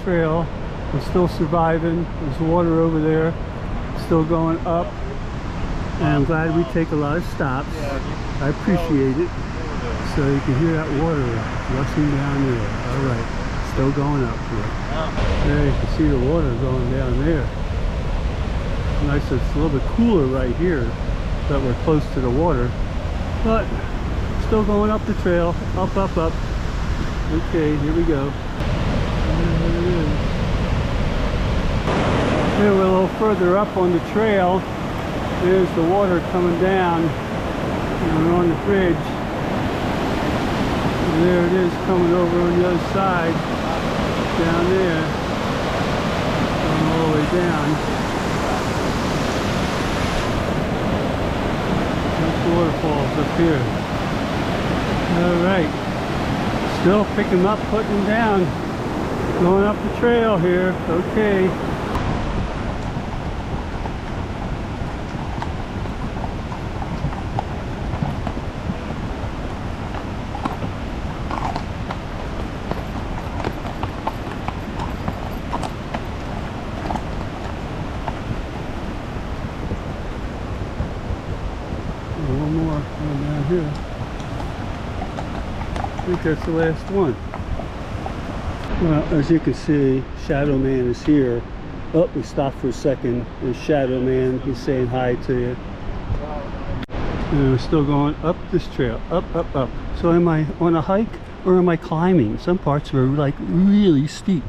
trail. I'm still surviving. There's water over there, still going up. And I'm glad we take a lot of stops. I appreciate it. So you can hear that water rushing down there. All right, still going up here. There you can see the water going down there. Nice, it's a little bit cooler right here that we're close to the water, but still going up the trail, up, up, up. Okay, here we go. There it is. Here we're a little further up on the trail. There's the water coming down, and we're on the bridge. And there it is coming over on the other side, down there, going all the way down. That's waterfalls up here. All right, still picking them up, putting them down, going up the trail here. Okay. One more down here. I think that's the last one. Well, as you can see, Shadow Man is here. Oh, we stopped for a second. There's Shadow Man. He's saying hi to you. And we're still going up this trail. Up, up, up. So am I on a hike or am I climbing? Some parts are like really steep.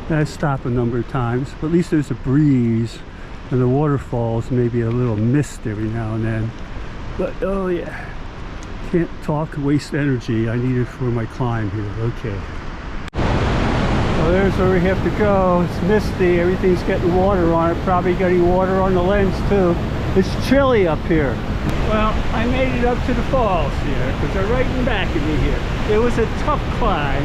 And I stopped a number of times, but at least there's a breeze and the waterfalls, maybe a little mist every now and then. But oh yeah, can't talk, waste energy. I need it for my climb here. Okay. Well, there's where we have to go. It's misty, everything's getting water on it, probably getting water on the lens too. It's chilly up here. Well, I made it up to the falls here because they're right in back of me here. It was a tough climb.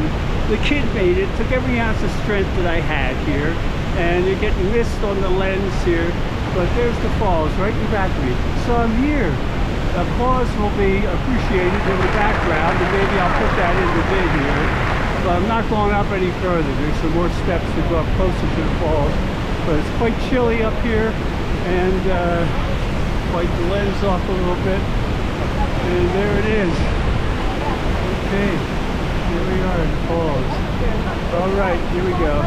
The kid made it, took every ounce of strength that I had here, and you're getting mist on the lens here, but there's the falls right in back of me. So I'm here. Applause will be appreciated in the background, and maybe I'll put that in the vid here. But I'm not going up any further. There's some more steps to go up closer to the falls. But it's quite chilly up here, and wipe the lens off a little bit. And there it is. Okay, here we are at the falls. All right, here we go.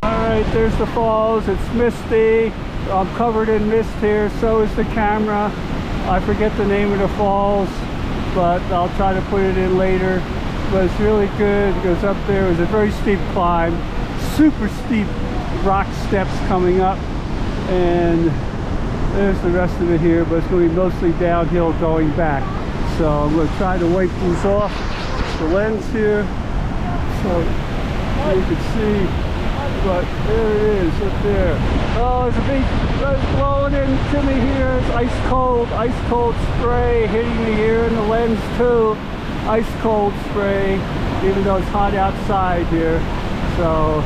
All right, there's the falls. It's misty. I'm covered in mist here. So is the camera. I forget the name of the falls, but I'll try to put it in later. But it's really good. It goes up there. It was a very steep climb, super steep rock steps coming up, and there's the rest of it here, but it's going to be mostly downhill going back. So I'm going to try to wipe these off the lens here so you can see. But there it is up there. Oh, there's a big blowing into me here. It's ice cold spray hitting me here in the lens too. Ice cold spray, even though it's hot outside here. So,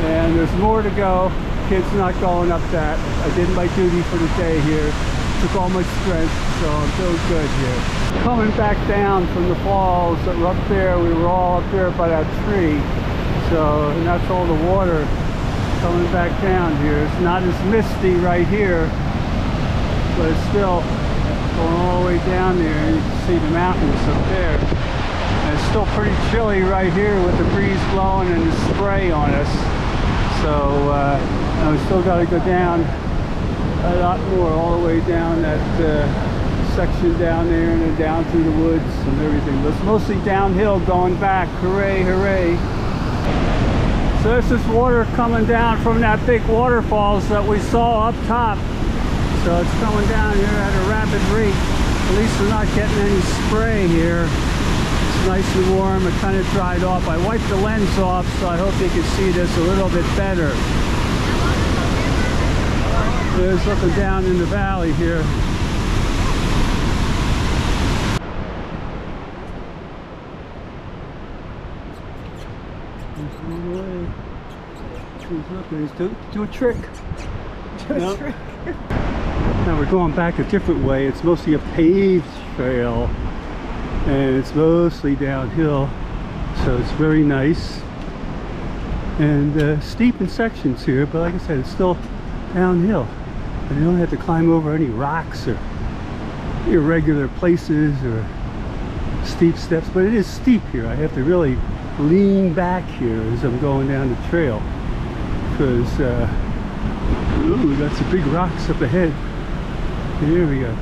and there's more to go. Kid's not going up that. I did my duty for the day here. Took all my strength, so I'm feeling good here. Coming back down from the falls that were up there, we were all up there by that tree. So, and that's all the water coming back down here. It's not as misty right here, but it's still going all the way down there. And you can see the mountains up there. And it's still pretty chilly right here with the breeze blowing and the spray on us. So, we still got to go down a lot more, all the way down that section down there and then down through the woods and everything. But it's mostly downhill going back. Hooray, hooray. So there's this water coming down from that big waterfalls that we saw up top. So it's coming down here at a rapid rate. At least we're not getting any spray here. It's nice and warm. It kind of dried off. I wiped the lens off, so I hope you can see this a little bit better. There's looking down in the valley here. He's looking. He's do a trick. Do a trick. Now we're going back a different way. It's mostly a paved trail, and it's mostly downhill, so it's very nice. and steep in sections here, but like I said, it's still downhill, and you don't have to climb over any rocks or irregular places or steep steps, but it is steep here. I have to really lean back here as I'm going down the trail, because ooh, we got some big rocks up ahead. Here we go,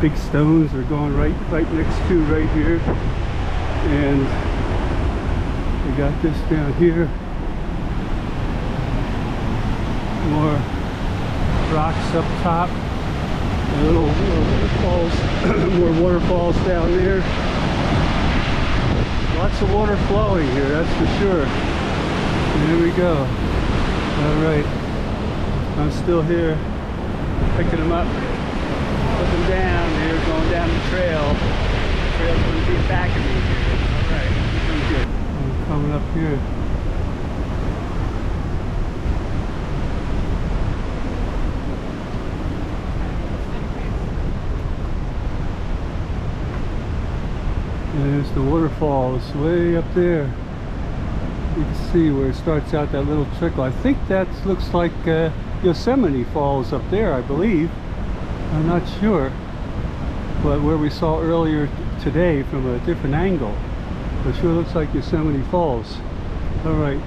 big stones are going right next to right here, and we got this down here, more rocks up top, and little waterfalls, more waterfalls down there. Lots of water flowing here, that's for sure. There we go. All right, I'm still here, picking them up, put them down here, going down the trail. The trail's going to be back of me here. All right, I'm good. I'm coming up here. There's the waterfalls way up there. You can see where it starts out, that little trickle. I think that looks like Yosemite Falls up there, I believe. I'm not sure. But where we saw earlier today from a different angle, it sure looks like Yosemite Falls. All right.